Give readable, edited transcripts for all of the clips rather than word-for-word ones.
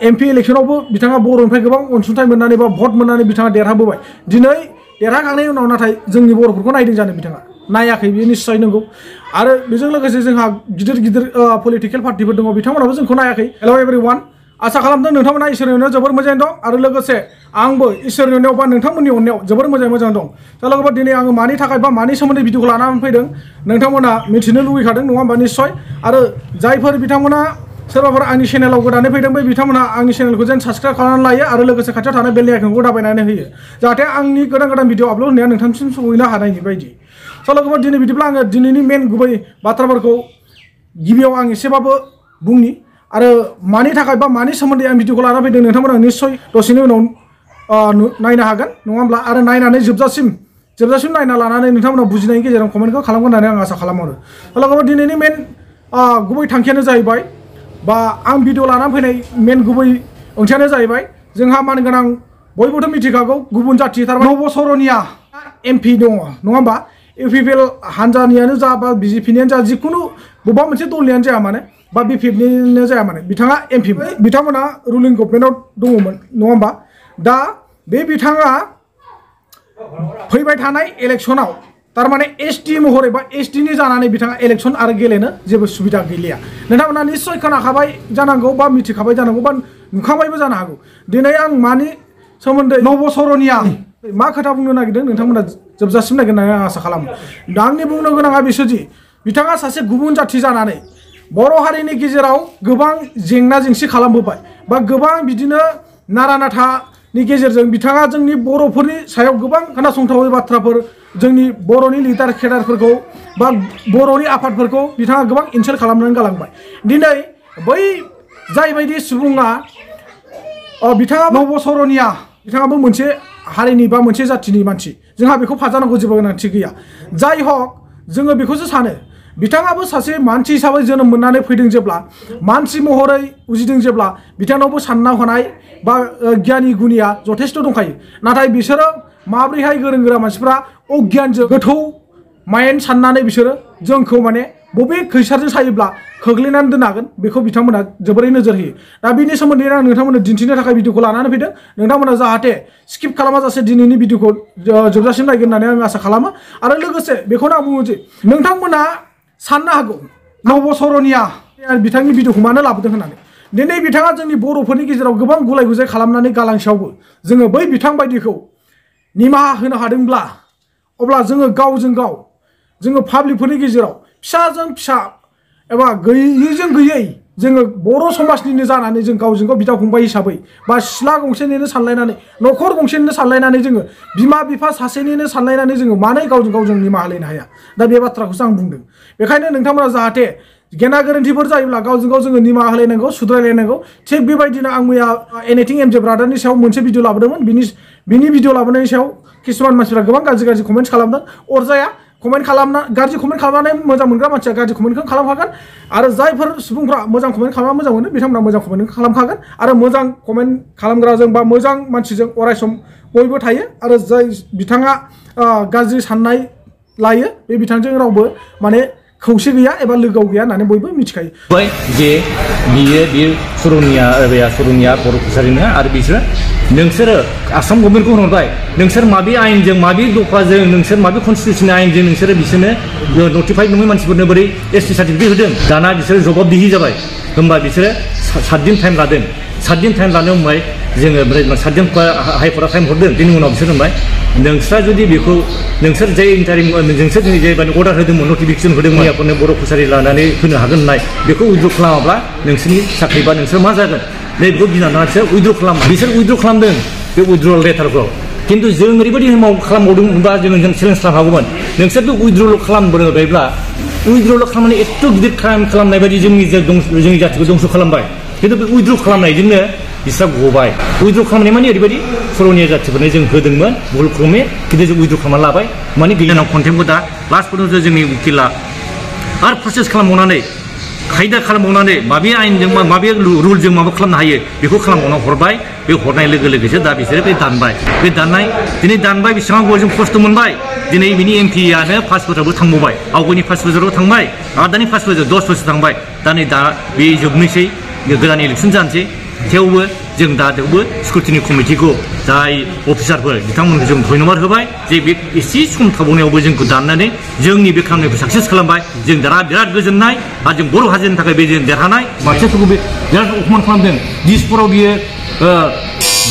MP इलेक्शनावबो बिथाङा बर'निफ्राय गोबां अनसुंथाइ मोननानै बा भट मोननानै बिथाङा देरहाबोबाय। दिनै देरहाखांनायनि उनाव नाथाय जोंनि बर'फोरखौ नायदों जानो बिथाङा नायाखै, बे निश्चय नंगौ। आरो बेजों लोगोसे जोंहा गिदिर गिदिर पलिटिकेल पार्टिफोर दङ, बिथांमोनाबो जोंखौ नायाखै। हेलौ एभरिवान, आसा खालामदों नोंथांमोना इसोरनि अननायाव जोबोर मोजाङै दं आरो लोगोसे आंबो इसोरनि अननायाव बा नोंथांमोननि अननायाव जोबोर मोजां दं। लोगोफोर दिनै आङो मानि थाखाय बा मानि सोमोन्दै भिडिअखौ लानानै फैदों नोंथांमोना मिथिनो लुगैखादों नङा होमबा निश्चय। आरो जायफोर बिथांमोना सोरबाफोर आंनि चेनेलाव गोदानै फैदों बै बिथांमोना आंनि चेनेलखौ जेन साबस्क्राइब खालामनानै लायो आरो लोगोसे खाथियाव थानाय बेल आइकनखौ दाबायनानै होयो जाहाथे आंनि गोदान भिडिअ आपल'ड होनाया नोंथांसिम सहैनो हानायनि बायदि। लोगोफोर दिनै बिदिब्ला आङो दिनैनि मेन गुबै बाथ्राफोरखौ गिबियाव आं एसेबाबो बुंनि आरो मानि थाखाय बा मानि सोमोन्दै आं भिडिअखौ लानानै फैदों नोंथांमोना निश्चय दसेनि उनाव नायनो हागोन नङा होमब्ला। आरो नायनानै जोबजासिम नायना लानानै नोंथांमोना बुजिनायनि गेजेरजों कमेन्टखौ खालामगोन होननानै आं आसा खालामो। लोगोफोर दिनैनि मेन गुबै थांखियानो जाहैबाय बा आं भिडिअ लानानै फैनाय मेन गुबै ओंथियानो जाहैबाय जोंहा मानगोनां बयबोथ' मिथिखागौ गुबुन जाथि थारमाने नबसरनिया MP दङ नङा होमबा। इउपिपिएल हानजानियानो जा बा बिजेपिनियानो जा जिखुनु बबेबा मोनसे दलनियानो जाया माने बा बिपिएफनिनो जाया माने बिथाङा MP बिथांमोना रुलिं गभर्नमेन्टआव दङमोन नङा होमबा। दा बे बिथाङा फैबाय थानाय इलेक्सनाव तारमाने ST महरै बा STनि जानानै बिथाङा इलेक्सन आरो गेलेनो जेबो सुबिदा गैलिया। नोंथांमोना निश्चय खोनाखाबाय जानांगौ बा मिथिखाबाय जानांगौ बा नुखाबायबो जानो हागौ। दिनै आं मानि सोमोन्दै नबसरनिया मा खोथा बुंनो नागिरदों नोंथांमोना जोबजासिम नायगोन होननानै आं आसा खालामो। दा आंनि बुंनो गोनाङा बिसोरदि बिथाङा सासे गुबुन जाथि जानानै बर' हारिनि गेजेराव गोबां जेंना जेंसि खालामबोबाय बा गोबां बिदिनो नारा नाथानि गेजेरजों बिथाङा जोंनि बर'फोरनि सायाव गोबां खोनासंथावै बाथ्राफोर जोंनि बर'नि लिडार केडारफोरखौ बा बर'नि आफादफोरखौ बिथाङा गोबां इनसाल्ट खालामनानै गालांबाय। दिनै बै जायबायदि सुबुङा बिथाङा नबसरनिया बिथाङाबो मोनसे हारिनि बा मोनसे जाथिनि मानसि, जोंहा बेखौ फाजानांगौ जेबो गोनांथि गैया। जाय हक जोङो बेखौसो सानो बिथाङाबो सासे मानसि हिसाबै जोनोम मोननानै फैदों जेब्ला मानसि महरै उजिदों जेब्ला बिथांनावबो सानना हनाय बा गियानि गुनिया जथेस्थ' दंखायो। नाथाय बिसोरो माब्रैहाय गोरों गोरा मानसिफ्रा अगियानजों गोथौ माइन्ड साननानै बिसोरो जोंखौ माने बबे खैसारजों सायोब्ला खोख्लैनानै दोननो हागोन बेखौ बिथांमोना जोबोरै नोजोर होयो। दा बेनि सोमोन्दैनो आं नोंथांमोननो दिन्थिनो थाखाय भिडिअखौ लानानै फैदों। नोंथांमोना जाहाथे स्किप खालामाजासे दिनैनि भिडिअखौ जोबजासिम नायगोन होननानै आं आसा खालामो। आरो लोगोसे बेखौनो आं बुङो जे नोंथांमोना साननो हागौ नबसरनिया बिथांनि भिडिअखौ मानो लाबोदों होननानै। दिनै बिथाङा जोंनि बर'फोरनि गेजेराव गोबां गुलाय गुजाय खालामनानै गालांसेयावबो जोङो बै बिथां बायदिखौ निमाहा होनो हादोंब्ला अब्ला जोङो गावजों गाव जोङो पाब्लिकफोरनि गेजेराव फिसाजों फिसा एबा गैयैजों गैयै जोङो बर' समाजनिनो जानानै जों गावजों गाव बिदा फंबाय हिसाबै बा सिथ्ला गंसेनिनो सानलायनानै न'खर गंसेनिनो सानलायनानै जोङो बिमा बिफा सासेनिनो सानलायनानै जोङो मानो गावजों गाव जों निमाहा होलायनो हाया। दा बे बाथ्राखौसो आं बुंदों। बेखायनो नोंथांमोना जाहाथे गेना गोरोन्थिफोर जायोब्ला गावजों गाव जोङो निमाहा होलायनांगौ सुद्रायलायनांगौ। थिग बेबायदिनो आं मैया एनिथिं एमजे ब्रादारनि सायाव मोनसे भिडिअ लाबोदोंमोन। बिनि भिडिअ लाबोनायनि सायाव किसुमान मानसिफ्रा गोबां गाज्रि कमेन्ट्स खालामदों। अरजाया गाज्रि कमेन्ट खालामनानै मोजां मोनग्रा मानसिया गाज्रि कमेन्टखौ खालामखागोन आरो जायफोर सुबुंफ्रा मोजां कमेन्ट खालामना मोजां मोनो बिथांमोना मोजां कमेन्ट खालामखागोन। आरो मोजां कमेन्ट खालामग्राजों बा मोजां मानसिजों अरायसम बयबो थायो। आरो जाय बिथाङा गाज्रि साननाय लायो बे बिथांजों रावबो माने खौसे गैया एबा लोगोआव गैया होननानै बयबो मिथिखायो। जे बियो सरनिया बर' कसारिनो आरो बिसोरो नोंसोरो आसाम गभर्नमेन्टखौ होनहरबाय नोंसोर माबे आयेनजों माबे दफाजों नोंसोर माबे कनस्टिटिउसन आयेनजों नोंसोरो बिसोरनो नटिफाइड नङै मानसिफोरनो बोरै ST सार्टिफिकेट होदों। दाना बिसोरो जबाबदिहि जाबाय। होमबा बिसोरो 7 दिन टाइम लादों। 7 दिन टाइम लानो होनबाय जोङो 7 दिन हाइकर्टआ टाइम हरदों। बेनि उनाव बिसोर होनबाय नोंस्रा जुदि बेखौ नोंसोर जे इन्टारिम नोंसोर जोंनि जेबादि अर्डार होदोंमोन नटिफिकेसन होदोंमोन मैयाफोरनो बर' कसारि लानानै होनो हागोन होननाय बेखौ उइद्र' खालामाब्ला नोंसोरनि साख्रि बा नोंसोर मा जागोन बेखौ गिनानै बिसोर उइद्र' खालामा। बिसोर उइद्र' खालामदों बे उइद्र'ल लेटारखौ। खिन्थु जों ओरैबायदि खालामबावदोंमोनबा जों चेलेन्ज खालामनो हागौमोन नोंसोरथ' उइद्र'ल खालामबोबायब्ला उइद्र'ल खालामनानै एथ' गिदिर क्राइम खालामनाय बायदि जोंनि जाथिखौ दंस' खालामबाय। खिन्थु बे उइद्र' खालामनायजोंनो बिस्रा गबाय। उइद्र' खालामनाय माने ओरैबायदि सरनिया जाथिफोरनो जों होदोंमोन भुल क्रमे खिन्थु जों उइद्र' खालामना लाबाय माने गैयानाव कन्टेम्पखौ दा लास्ट पर्यन्त जोंनि उकिला आरो प्रसेस खालामबावनानै खायदा खालामबावनानै माबे आयेनजों माबे रुलजों माबा खालामनो हायो बेखौ खालामबावना हरबाय। बे हरनाय लोगो लोगोसो दा बिसोरो बे दानबाय। बे दाननाय दिनै दानबाय बेसेबां गोबावजों खस्थ' मोनबाय। दिनै बिनि MPआनो 5 बोसोरावबो थांबावबाय। आवगायनि 5 बोसोराव थांबाय आरो दानि 5 बोसोर 10 बोसोर थांबाय। दा नै दा बे जोबनोसै गोदान इलेक्सन जानोसै। थेवबो जों दा थेवबो स्क्रुटिनि कमिटिखौ जाय अफिसारफोर बिथांमोनखौ जों धन्यबाद होबाय जे बे एसे सम थाबावनायावबो जोंखौ दाननानै जोंनि बे खामानिखौ साक्सेस खालामबाय जों दा बिराद गोजोननाय आरो जों बर' हारिनि थाखाय बे जों देरहानाय मानसिफोरखौ बे बिराद अपमान खालामदों दिसपुराव बियो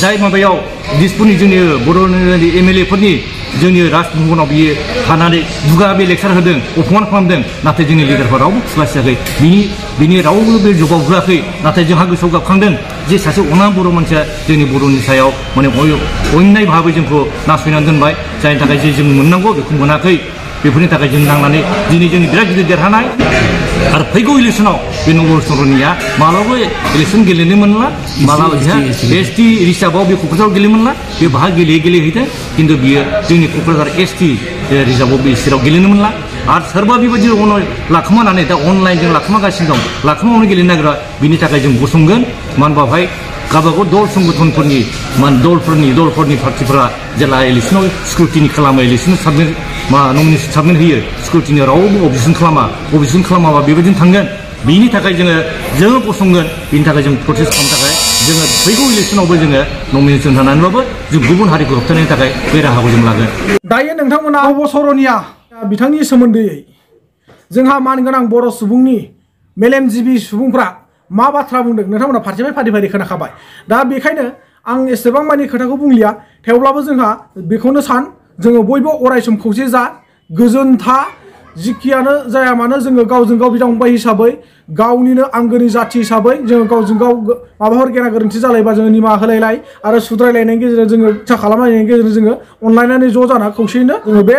जाय माबायाव दिसपुरनि जोंनि बर'नि MLA फोरनि जोंनि राजभवनाव बियो थानानै दुगा बे लेक्सार होदों अपमान खालामदों नाथाय जोंनि लिडारफोरा रावबो खुलासियाखै बिनि रावबो बे जबाब होआखै नाथाय जोंहा गोसोआव गाबखांदों जे सासे अना बर' मानसिया जोंनि बर'नि सायाव माने अन्याय भाबै जोंखौ नासयनानै दोनबाय जायनि थाखाय जे जों मोननांगौ बेखौ मोनाखै बेफोरनि थाखाय जों नांनानै दिनै जोंनि बिराद गिदिर देरहानाय आरो फैगौ इलेक्सनाव बे नगर सरनिया मालाबाबो इलेक्सन गेलेनो मोनला मालाबा ST रिजार्भआव बे क'क्राझाराव गेलेनो मोनला बे बाहा गेलेहैदों खिन्थु बियो जोंनि क'क्राझार ST रिजार्भआव बे सिराव गेलेनो मोनला आरो सोरबा बेबायदि लाखोमानानै दा अनलाइनजों लाखोमागासिनो दं लाखोमावनो गेलेनो नागिरा बिनि थाखाय जों गसंगोन मानो होनबा बेवहाय गावबागाव दल संगठनफोरनि दलफोरनि पार्टिफोरा जेला इलेक्सनाव स्क्रुटिनि खालामो इलेक्सन नमिनेसन साबमिट होयो स्क्रुटिनि रावबो अबजेक्सन खालामाबा बेबायदिनो थांगोन बिनि थाखाय जोङो गसंगोन बिनि थाखाय जों प्रटेस्ट खालामनो थाखाय जोङो फैगौ इलेक्सनावबो जोङो नमिनेसन होनानैबाबो जों गुबुन हारिखौ होबथानायनि थाखाय बे राहाखौ जों लागोन दायो नोंथांमोना नबसरनिया बिथांनि सोमोन्दै जोंहा मानगोनां बर' सुबुंनि मेलेमजिबि सुबुंफ्रा मा बाथ्रा बुंदों नोंथांमोना फारि खोनाखाबाय दा बेखायनो आं एसेबां मानि खोथाखौ बुंलिया थेवब्लाबो जोंहा बेखौनो जोङो बयबो अरायसम खौसे जा गोजोन था जिखियानो जाया मानो जोङो गावजों गाव बिदा फंबाय हिसाबै गावनिनो आंगोनि जाथि हिसाबै जोङो गावजों गाव माबाफोर गेना गोरोन्थि जालायबा जोङो निमाहा होलायलाय आरो सुद्रायलायनायनि गेजेरजों जोङो इसा खालामलायनायनि गेजेरजों जोङो अनलायनानै ज' जाना खौसेयैनो जोङो बे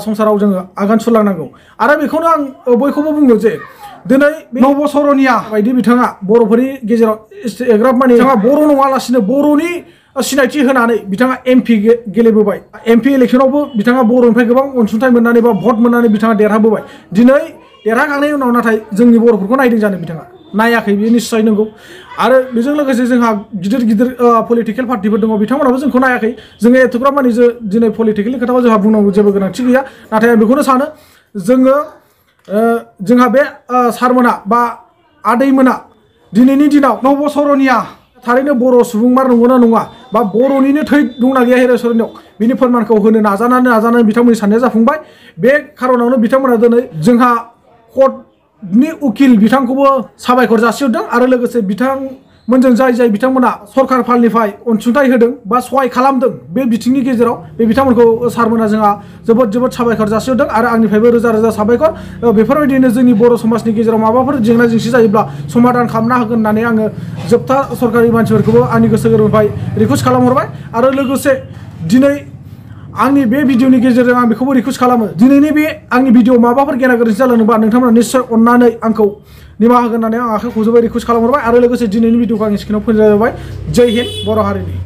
संसाराव जोङो आगान सुरलांनांगौ आरो बेखौनो आं बयखौबो बुङो जे दिनै नबसरनिया बायदि बिथाङा बर'फोरनि गेजेराव एग्राब माने बिथाङा बर' नङालासिनो बर'नि सिनायथि होनानै बिथाङा MP गेलेबोबाय MP इलेक्सनावबो बिथाङा बर'निफ्राय गोबां अनसुंथाइ मोननानै बा भट मोननानै बिथाङा देरहाबोबाय दिनै देरहाखांनायनि उनाव नाथाय जोंनि बर'फोरखौ नायदों जानो बिथाङा नायाखै बेयो निस्सय नंगौ आरो बेजों लोगोसे जोंहा गिदिर पलिटिकेल पार्टिफोर दङ बिथांमोनाबो जोंखौ नायाखै जोङो एथ'ग्राब मानि दिनै पलिटिकेलनि खोथाखौ जोंहा बुंनांगौ जेबो गोनांथि गैया नाथाय आं बेखौनो सानो जोंहा बे सारमोना बा आदैमोना दिनैनि दिनाव नबसरनिया थारैनो बर' सुबुंमार नंगौना नङा बा बर'निनो थै दंना गैया हिरेश्वरनियाव बिनि फोरमानखौ होनो नाजानानै बिथांमोननि साननाया जाफुंबाय बे खार'नावनो बिथांमोना दिनै जोंहा कर्टनि उकिल बिथांखौबो साबायखर जासिहरदों आरो लोगोसे बिथांमोनजों जाय बिथांमोना सरकार फालनिफ्राय अनसुंथाइ होदों बा सहाय खालामदों बे बिथिंनि गेजेराव बे बिथांमोनखौ सारमोना जोंहा जोबोद साबायखर जासिहरदों आरो आंनिफ्रायबो रोजा साबायखर बेफोरबायदिनो जोंनि बर' समाजनि गेजेराव माबाफोर जेंना जेंसि जायोब्ला समाधान खालामना होगोन होननानै आङो जोबथा सरकारि मानसिफोरखौबो आंनि गोसो गोरबोनिफ्राय रिकुवेस्ट खालामहरबाय आरो लोगोसे दिनै आंनि बे भिडिअनि गेजेरजों आं बेखौबो रिकुवेस्ट खालामो दिनैनि बे आंनि भिडिअ माबाफोर गेना गोरोन्थि जालांदोंबा नोंथांमोना निस्सय अननानै आंखौ निमाहा होगोन होननानै आं आखाइ खौजोबै रिकुवेस्ट खालामहरबाय आरो लोगोसे दिनैनि भिडिअखौ आं स्क्रिनाव फोजोबबाय जय हिन्द बर' हारिनि